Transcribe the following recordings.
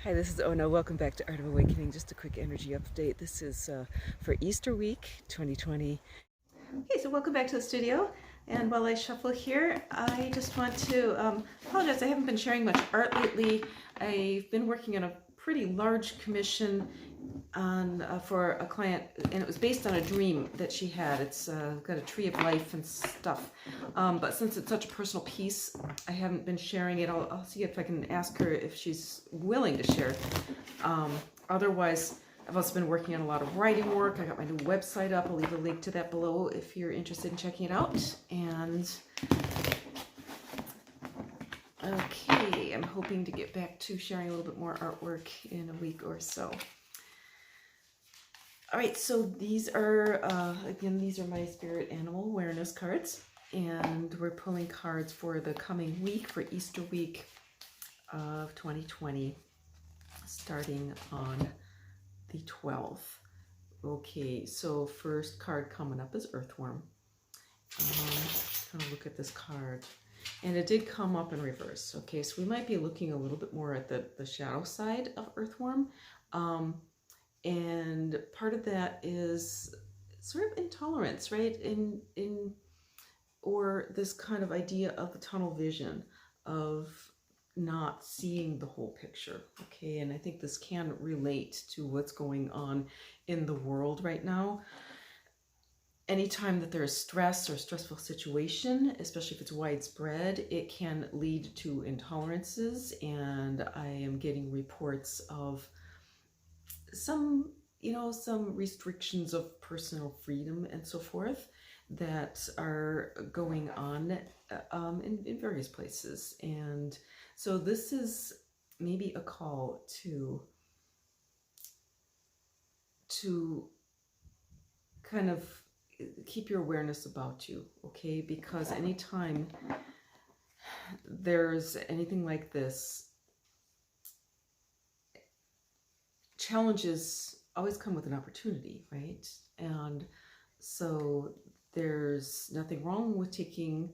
Hi, this is Ona. Welcome back to Art of Awakening. Just a quick energy update. This is for Easter week 2020. Okay, so welcome back to the studio. And while I shuffle here, I just want to apologize. I haven't been sharing much art lately. I've been working on a pretty large commission on for a client, and it was based on a dream that she had. It's got a tree of life and stuff, but since it's such a personal piece, I haven't been sharing it. I'll see if I can ask her if she's willing to share. Otherwise, I've also been working on a lot of writing work. I got my new website up. I'll leave a link to that below if you're interested in checking it out. And okay, I'm hoping to get back to sharing a little bit more artwork in a week or so. All right, so these are, again, these are my spirit animal awareness cards, and we're pulling cards for the coming week, for Easter week of 2020, starting on the 12th. Okay, so first card coming up is Earthworm. Kind of look at this card, and it did come up in reverse. Okay, so we might be looking a little bit more at the shadow side of Earthworm. And part of that is sort of intolerance, right? Or this kind of idea of the tunnel vision, of not seeing the whole picture. Okay, and I think this can relate to what's going on in the world right now. Anytime that there is stress or stressful situation, especially if it's widespread, it can lead to intolerances. And I am getting reports of some restrictions of personal freedom and so forth that are going on in various places. And so this is maybe a call to kind of keep your awareness about you, okay? Because anytime there's anything like this, challenges always come with an opportunity, right? And so there's nothing wrong with taking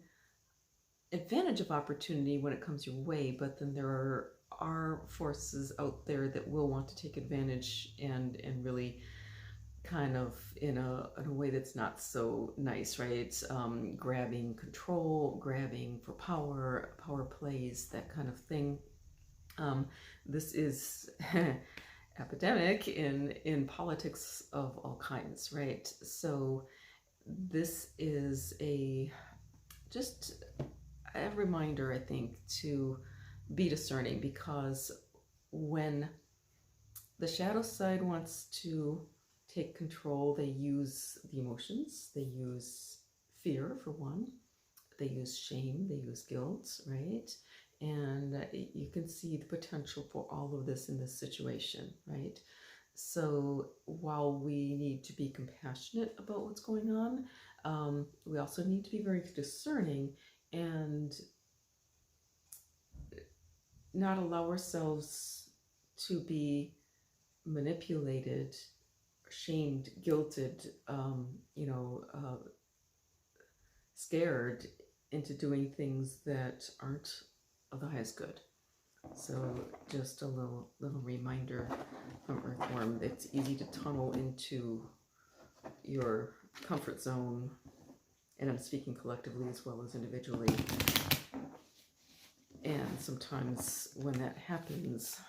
advantage of opportunity when it comes your way, but then there are forces out there that will want to take advantage and really kind of in a way that's not so nice, right? Grabbing control, grabbing for power plays, that kind of thing. This is epidemic in politics of all kinds, right? So this is just a reminder, I think, to be discerning, because when the shadow side wants to take control, they use the emotions, they use fear for one, they use shame, they use guilt, right? And you can see the potential for all of this in this situation, right? So while we need to be compassionate about what's going on, we also need to be very discerning and not allow ourselves to be manipulated, shamed, guilted, scared into doing things that aren't of the highest good. So just a little reminder from Earthworm. It's easy to tunnel into your comfort zone, and I'm speaking collectively as well as individually. And sometimes when that happens,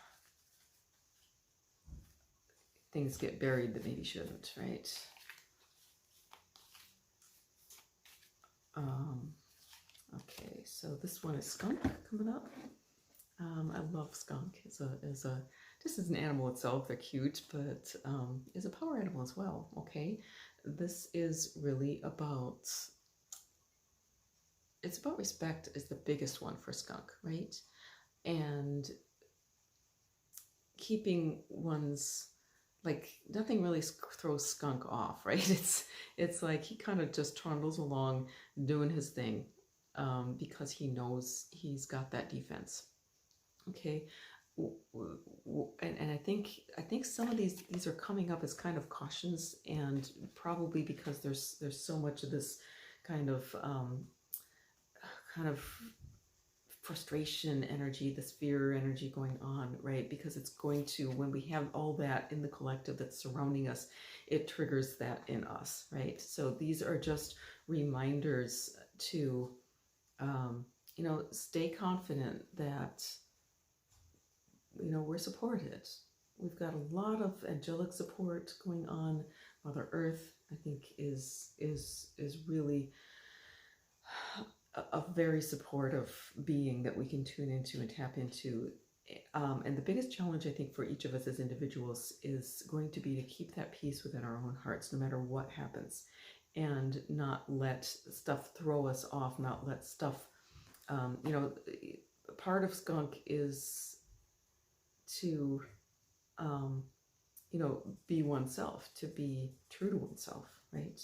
things get buried that maybe shouldn't, right? Okay, so this one is Skunk coming up. I love skunk just as an animal itself. They're cute, but is a power animal as well. Okay, this is really about, it's about respect is the biggest one for skunk, right? And keeping one's, like, nothing really throws skunk off, right? It's like he kind of just trundles along doing his thing, because he knows he's got that defense. Okay, and I think some of these are coming up as kind of cautions, and probably because there's so much of this kind of frustration energy, this fear energy going on, right? Because it's going to, when we have all that in the collective that's surrounding us, it triggers that in us, right? So these are just reminders to, stay confident that, we're supported. We've got a lot of angelic support going on. Mother Earth, I think, is really a very supportive being that we can tune into and tap into. And the biggest challenge, I think, for each of us as individuals is going to be to keep that peace within our own hearts, no matter what happens, and not let stuff throw us off, not let stuff, part of Skunk is to, be oneself, to be true to oneself, right?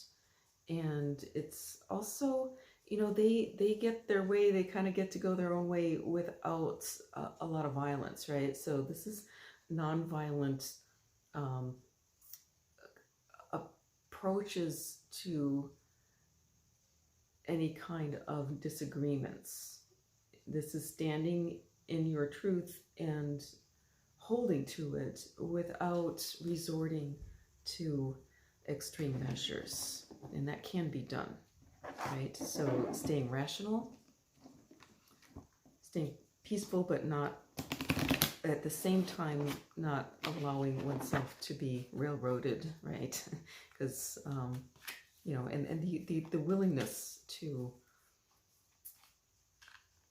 And it's also, they get their way, they kind of get to go their own way without a lot of violence, right? So this is nonviolent approaches to any kind of disagreements. This is standing in your truth and holding to it without resorting to extreme measures. And that can be done, right? So staying rational, staying peaceful, but not at the same time not allowing oneself to be railroaded, right? Because and the willingness to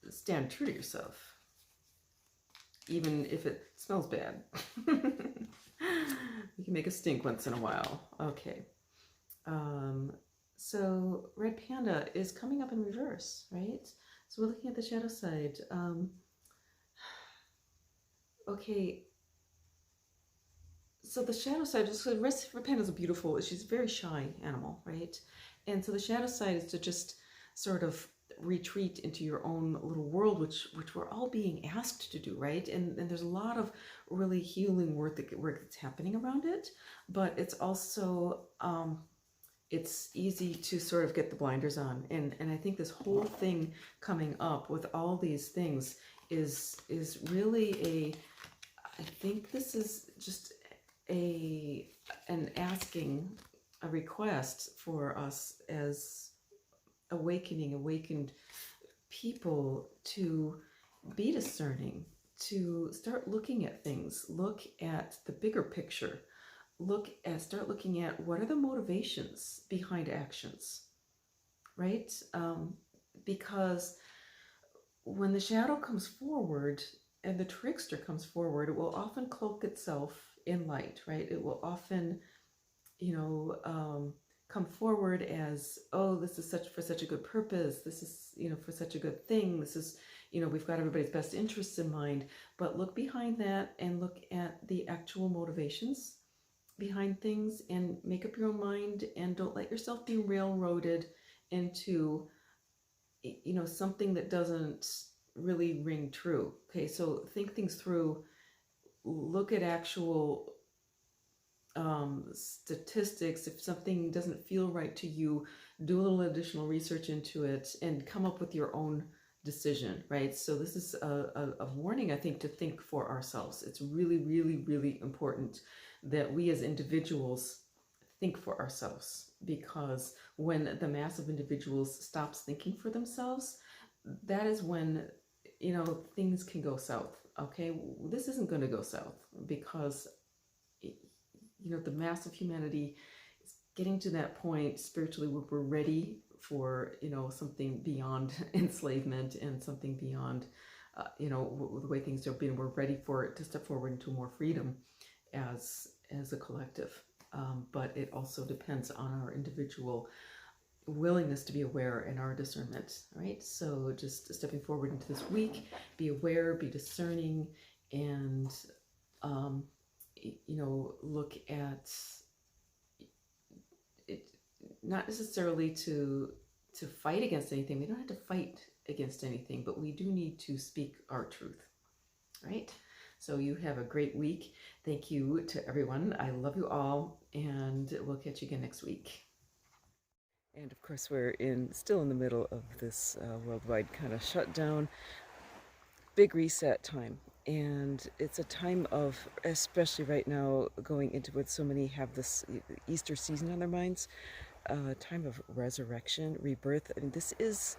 stand true to yourself, even if it smells bad. You can make a stink once in a while. Okay. So Red Panda is coming up in reverse, right? So we're looking at the shadow side. Okay. So the shadow side, so Red Panda is a beautiful, she's a very shy animal, right? And so the shadow side is to just sort of retreat into your own little world, which we're all being asked to do, right? And there's a lot of really healing work that's happening around it, but it's also it's easy to sort of get the blinders on, and I think this whole thing coming up with all these things is really I think this is just an asking, a request for us as awakened people to be discerning, to start looking at things, look at the bigger picture, start looking at what are the motivations behind actions, right? Because when the shadow comes forward and the trickster comes forward, it will often cloak itself in light, right? It will often, come forward as, oh, this is for such a good purpose. This is, for such a good thing. This is, we've got everybody's best interests in mind. But look behind that and look at the actual motivations behind things and make up your own mind, and don't let yourself be railroaded into, something that doesn't really ring true. Okay, so think things through, look at actual statistics. If something doesn't feel right to you, do a little additional research into it and come up with your own decision, right? So this is a warning, I think, to think for ourselves. It's really, really, really important that we as individuals think for ourselves, because when the mass of individuals stops thinking for themselves, that is when, things can go south. Okay, this isn't going to go south because the mass of humanity is getting to that point spiritually where we're ready for, something beyond enslavement and something beyond, the way things have been. We're ready for it to step forward into more freedom as a collective. But it also depends on our individual willingness to be aware and our discernment, right? So just stepping forward into this week, be aware, be discerning, and look at it, not necessarily to fight against anything. We don't have to fight against anything, but we do need to speak our truth, right? So you have a great week. Thank you to everyone. I love you all, and we'll catch you again next week. And of course, we're still in the middle of this worldwide kind of shutdown. big reset time. And it's a time of, especially right now, going into what so many have this Easter season on their minds, time of resurrection, rebirth. I mean, this is,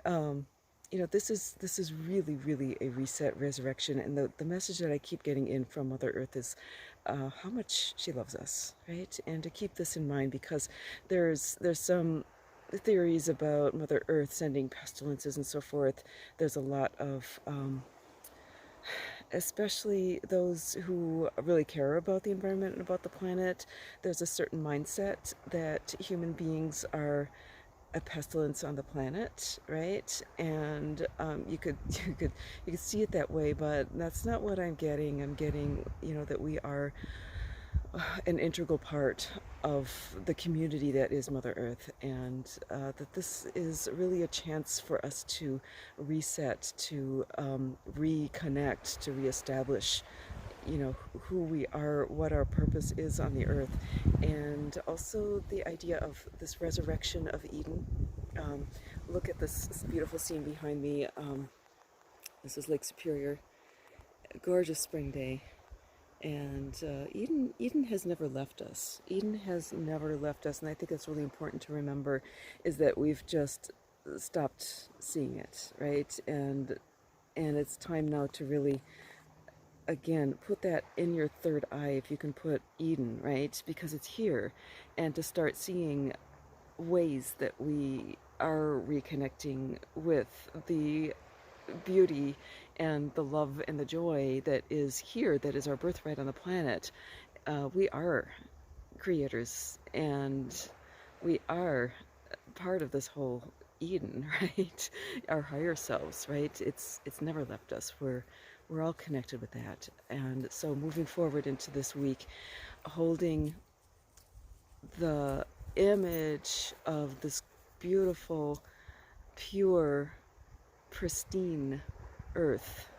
um, this is really, really a reset, resurrection. And the message that I keep getting in from Mother Earth is how much she loves us, right? And to keep this in mind, because there's some theories about Mother Earth sending pestilences and so forth. There's a lot of especially those who really care about the environment and about the planet, there's a certain mindset that human beings are a pestilence on the planet, right? And you could see it that way, but that's not what I'm getting. I'm getting, that we are an integral part of the community that is Mother Earth, and that this is really a chance for us to reset, to reconnect, to reestablish, who we are, what our purpose is on the earth, and also the idea of this resurrection of Eden. Look at this beautiful scene behind me. This is Lake Superior, a gorgeous spring day. And Eden has never left us. Eden has never left us, and I think that's really important to remember, is that we've just stopped seeing it, right? And it's time now to really, again, put that in your third eye, if you can put Eden, right? Because it's here, and to start seeing ways that we are reconnecting with the beauty and the love and the joy that is here, that is our birthright on the planet. We are creators, and we are part of this whole Eden, right? Our higher selves, right? It's never left us. We're all connected with that. And so moving forward into this week, holding the image of this beautiful, pure, pristine earth.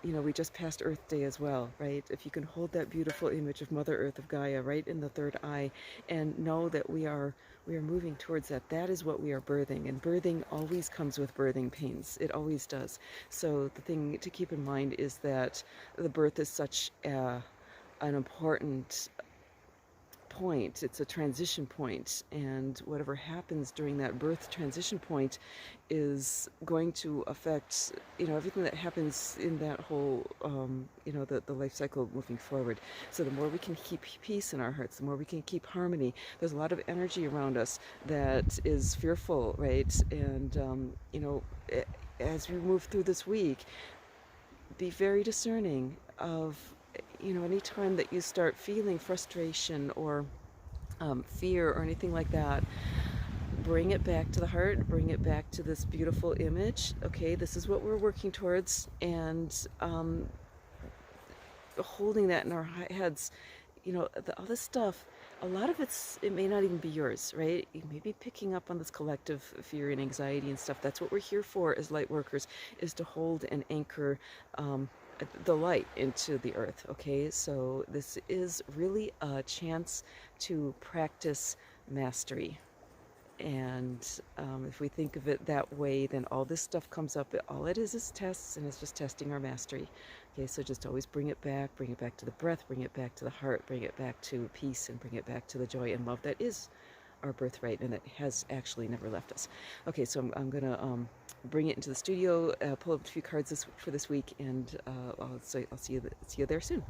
We just passed Earth Day as well, right? If you can hold that beautiful image of Mother Earth, of Gaia, right in the third eye, and know that we are moving towards that. That is what we are birthing, and birthing always comes with birthing pains. It always does. So the thing to keep in mind is that the birth is such an important point. It's a transition point, and whatever happens during that birth transition point is going to affect everything that happens in that whole the life cycle moving forward. So the more we can keep peace in our hearts, the more we can keep harmony. There's a lot of energy around us that is fearful, right? And as we move through this week, be very discerning of any time that you start feeling frustration or fear or anything like that. Bring it back to the heart, bring it back to this beautiful image. Okay, this is what we're working towards, and holding that in our heads. All this stuff, a lot of it may not even be yours, right? You may be picking up on this collective fear and anxiety and stuff. That's what we're here for as light workers, is to hold and anchor the light into the earth. Okay, so this is really a chance to practice mastery. And if we think of it that way, then all this stuff comes up. All it is tests, and it's just testing our mastery. Okay, so just always bring it back to the breath, bring it back to the heart, bring it back to peace, and bring it back to the joy and love that is our birthright, and it has actually never left us. Okay, so I'm going to bring it into the studio, pull up a few cards for this week, and I'll see you there soon.